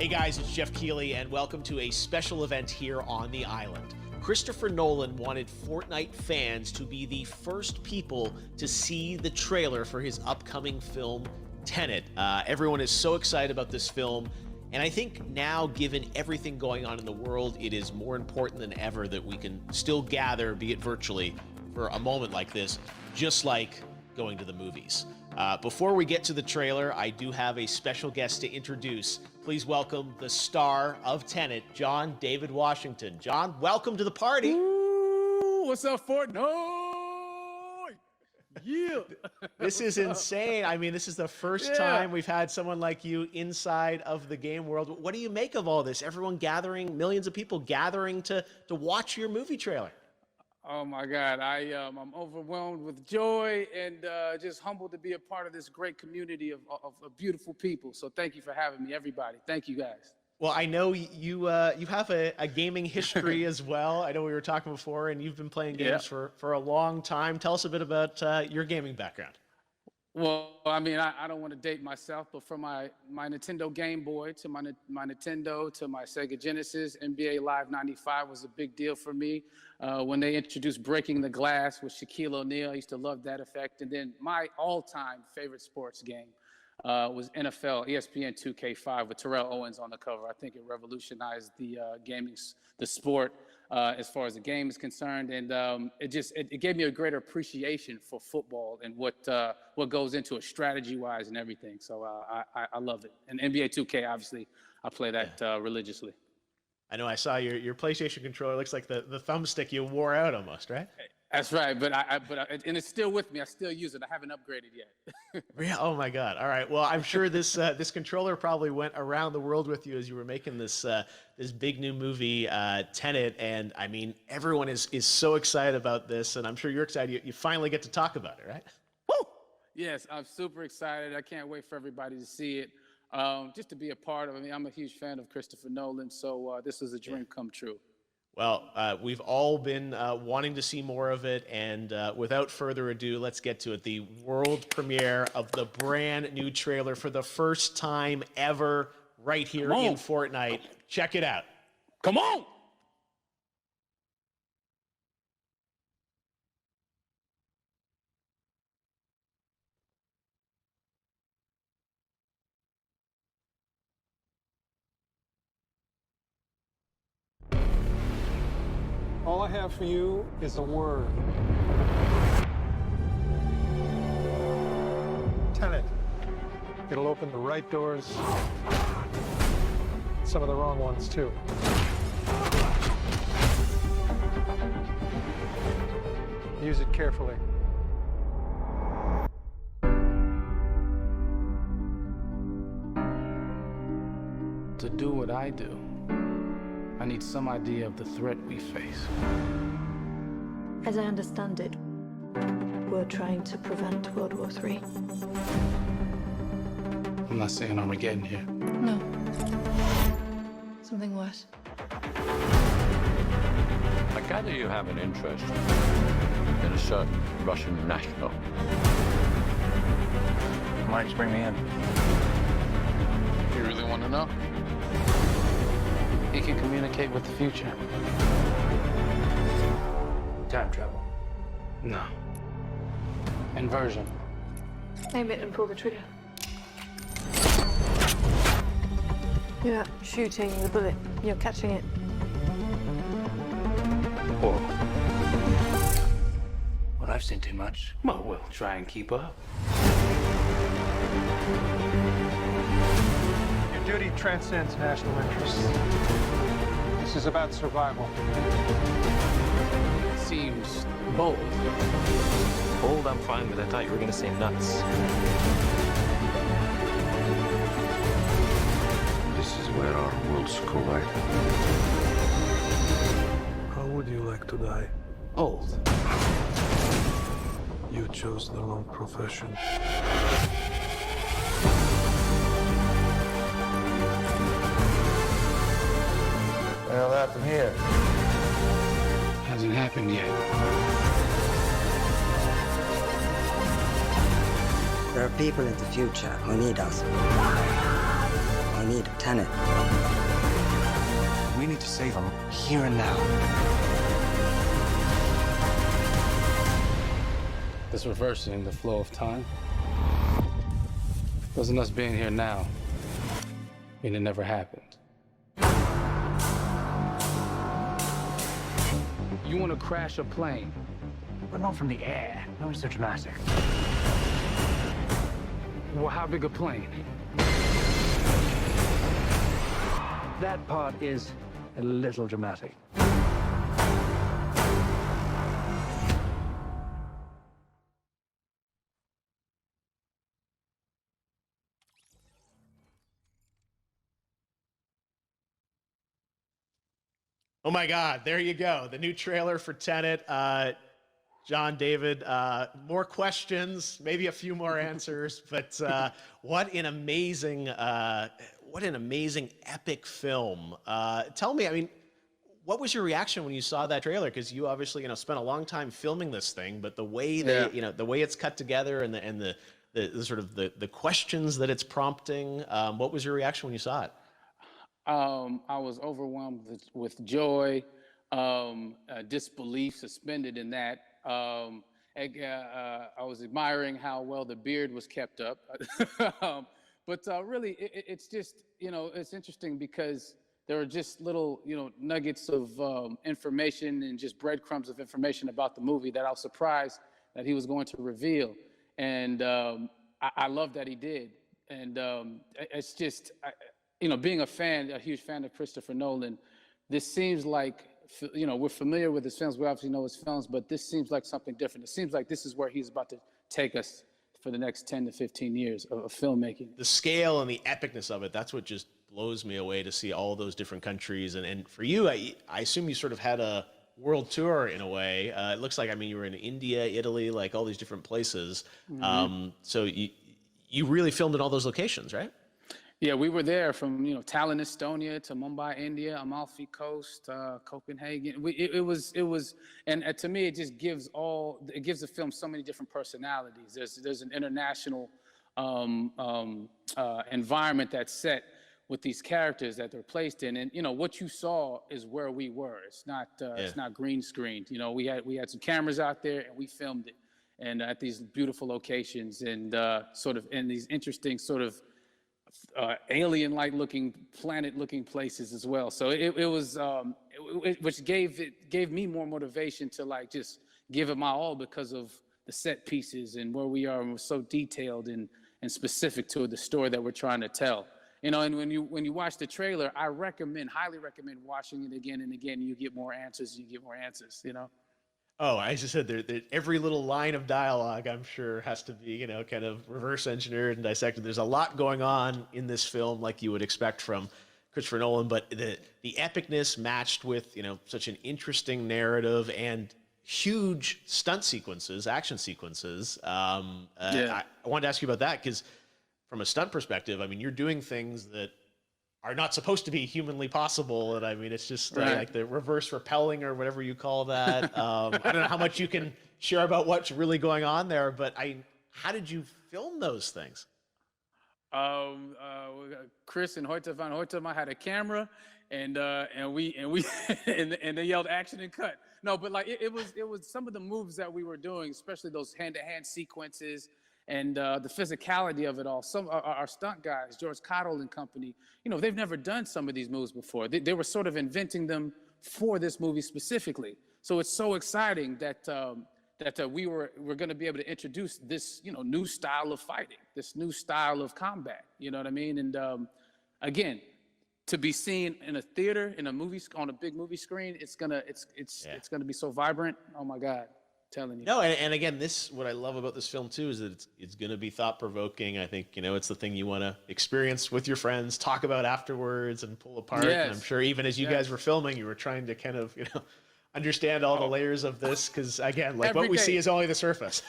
Hey guys, it's Jeff Keighley, and welcome to a special event here on the island. Christopher Nolan wanted Fortnite fans to be the first people to see the trailer for his upcoming film, Tenet. Everyone is so excited about this film, and I think now, given everything going on in the world, it is more important than ever that we can still gather, be it virtually, for a moment like this, just like going to the movies. Before we get to the trailer, I do have a special guest to introduce. Please welcome the star of Tenet, John David Washington. John, welcome to the party. Ooh, what's up, Fortnite? Yeah. This is insane. I mean, this is the first time we've had someone like you inside of the game world. What do you make of all this? Everyone gathering, millions of people gathering to watch your movie trailer. Oh my God, I'm overwhelmed with joy and just humbled to be a part of this great community of beautiful people. So thank you for having me, everybody. Thank you, guys. Well, I know you have a gaming history as well. I know we were talking before, and you've been playing games for a long time. Tell us a bit about your gaming background. Well, I mean, I don't want to date myself, but from my Nintendo Game Boy to my Nintendo to my Sega Genesis, NBA Live 95 was a big deal for me. When they introduced Breaking the Glass with Shaquille O'Neal, I used to love that effect. And then my all-time favorite sports game was NFL ESPN 2K5 with Terrell Owens on the cover. I think it revolutionized the sport as far as the game is concerned, and it gave me a greater appreciation for football and what goes into it strategy-wise and everything. So I love it. And NBA 2K, obviously, I play that religiously. I know I saw your PlayStation controller. Looks like the thumbstick you wore out almost, right? That's right, but and it's still with me. I still use it. I haven't upgraded yet. Yeah. Oh my God. All right. Well, I'm sure this controller probably went around the world with you as you were making this big new movie, Tenet. And I mean, everyone is so excited about this, and I'm sure you're excited. You finally get to talk about it, right? Woo! Yes, I'm super excited. I can't wait for everybody to see it. Just to be a part of it. I mean, I'm a huge fan of Christopher Nolan, so this is a dream come true. Well, we've all been wanting to see more of it, and without further ado, let's get to it. The world premiere of the brand new trailer for the first time ever right here in Fortnite. Check it out. Come on! All I have for you is a word. Tenet. It'll open the right doors, some of the wrong ones too. Use it carefully. To do what I do, I need some idea of the threat we face. As I understand it, we're trying to prevent World War III. I'm not saying Armageddon here. No. Something worse. I gather you have an interest in a certain Russian national. Why don't you bring me in? You really want to know? He can communicate with the future. Time travel. No. Inversion. Aim it and pull the trigger. You're not shooting the bullet, you're catching it. Whoa. Well, I've seen too much. Well, we'll try and keep up. Your duty transcends national interests. This is about survival. Seems bold. Bold, I'm fine with. I thought you were gonna say nuts. This is where our worlds collide. How would you like to die? Old. You chose the wrong profession. Well, that from here. Hasn't happened yet. There are people in the future who need us. Who need Tenet. We need to save him here and now. This reversing the flow of time doesn't us being here now mean it never happened. You want to crash a plane? But not from the air. No one's so dramatic. Well, how big a plane? That part is a little dramatic. Oh my God, there you go. The new trailer for Tenet. John, David, more questions, maybe a few more answers, but what an amazing epic film. Tell me, I mean, what was your reaction when you saw that trailer? Because you obviously, spent a long time filming this thing, but the way the way it's cut together and the sort of the questions that it's prompting, what was your reaction when you saw it? I was overwhelmed with joy, disbelief suspended in that. I was admiring how well the beard was kept up. But really, it's just, it's interesting because there are just little, nuggets of information and just breadcrumbs of information about the movie that I was surprised that he was going to reveal. And I love that he did. And it's just, being a huge fan of Christopher Nolan, this seems like, we're familiar with his films. We obviously know his films, but this seems like something different. It seems like this is where he's about to take us for the next 10 to 15 years of filmmaking. The scale and the epicness of it, that's what just blows me away to see all those different countries. And for you, I assume you sort of had a world tour in a way. It looks like, you were in India, Italy, like all these different places. Mm-hmm. So you really filmed in all those locations, right? Yeah, we were there from Tallinn, Estonia, to Mumbai, India, Amalfi Coast, Copenhagen. It was, and to me, it just gives the film so many different personalities. There's an international environment that's set with these characters that they're placed in, and what you saw is where we were. It's not green screened. We had some cameras out there and we filmed it, and at these beautiful locations and sort of in these interesting sort of alien-like looking, planet-looking places as well. So it was, which gave me more motivation to just give it my all because of the set pieces and where we are, and we're so detailed and specific to the story that we're trying to tell. And when you watch the trailer, I highly recommend watching it again and again. You get more answers. Oh, I just said every little line of dialogue, I'm sure, has to be, kind of reverse engineered and dissected. There's a lot going on in this film, like you would expect from Christopher Nolan, but the epicness matched with, such an interesting narrative and huge stunt sequences, action sequences. I wanted to ask you about that because from a stunt perspective, you're doing things that are not supposed to be humanly possible. And it's just like the reverse rappelling or whatever you call that. I don't know how much you can share about what's really going on there, but how did you film those things? Chris and Hoyte van Hoytema had a camera and they yelled action and cut. No, but it was some of the moves that we were doing, especially those hand-to-hand sequences, and the physicality of it all. Some our stunt guys, George Cottle and company, they've never done some of these moves before. They were sort of inventing them for this movie specifically. So it's so exciting that we're going to be able to introduce this new style of fighting, this new style of combat. You know what I mean? And again, to be seen in a theater, in a movie, on a big movie screen, it's gonna be so vibrant. Oh my God. Telling you. No, and again, what I love about this film too is that it's going to be thought-provoking. I think it's the thing you want to experience with your friends, talk about afterwards, and pull apart. Yes. And I'm sure even as you guys were filming, you were trying to kind of understand all the layers of this because again, what we see is only the surface.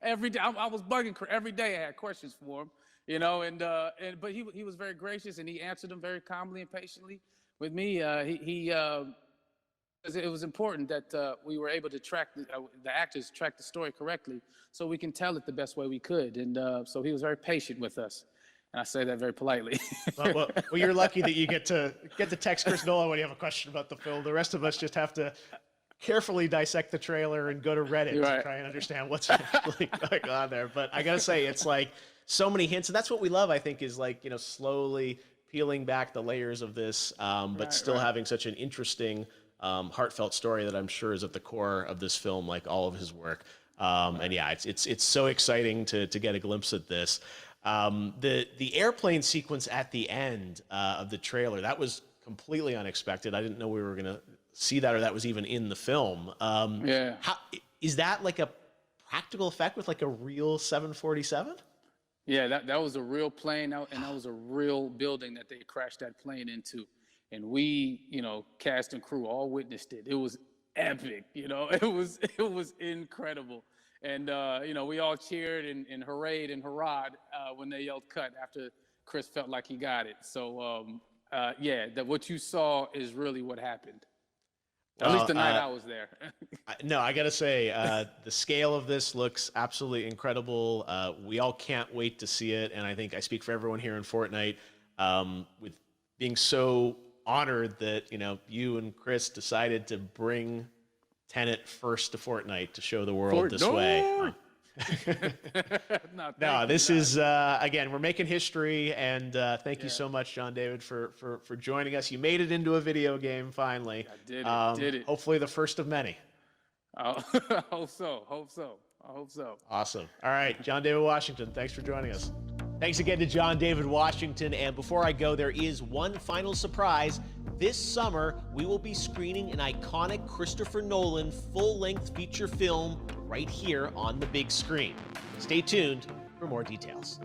Every day, I was bugging every day. I had questions for him, but he was very gracious and he answered them very calmly and patiently with me. It was important that we were able to track the actors track the story correctly so we can tell it the best way we could. And so he was very patient with us. And I say that very politely. Well, you're lucky that you get to text Chris Nolan when you have a question about the film. The rest of us just have to carefully dissect the trailer and go to Reddit to try and understand what's actually going on there. But I gotta say, it's like so many hints, and that's what we love, I think, is like, slowly peeling back the layers of this, but still having such an interesting, heartfelt story that I'm sure is at the core of this film, like all of his work. And yeah, it's so exciting to get a glimpse at this. The airplane sequence at the end of the trailer, that was completely unexpected. I didn't know we were gonna see that, or that was even in the film. Is that like a practical effect with like a real 747? Yeah, that was a real plane, and that was a real building that they crashed that plane into. And we, cast and crew all witnessed it. It was epic, it was incredible. And, we all cheered and hurrayed and hurrahed when they yelled cut after Chris felt like he got it. So, that what you saw is really what happened. At least the night I was there. No, I got to say, the scale of this looks absolutely incredible. We all can't wait to see it. And I think I speak for everyone here in Fortnite with being so honored that, you and Chris decided to bring Tenet first to Fortnite to show the world this way. No, this is, again, we're making history, and thank you so much, John David, for joining us. You made it into a video game, finally. I did it. Hopefully the first of many. I hope so. Awesome. All right, John David Washington, thanks for joining us. Thanks again to John David Washington, and before I go, there is one final surprise. This summer, we will be screening an iconic Christopher Nolan full-length feature film right here on the big screen. Stay tuned for more details.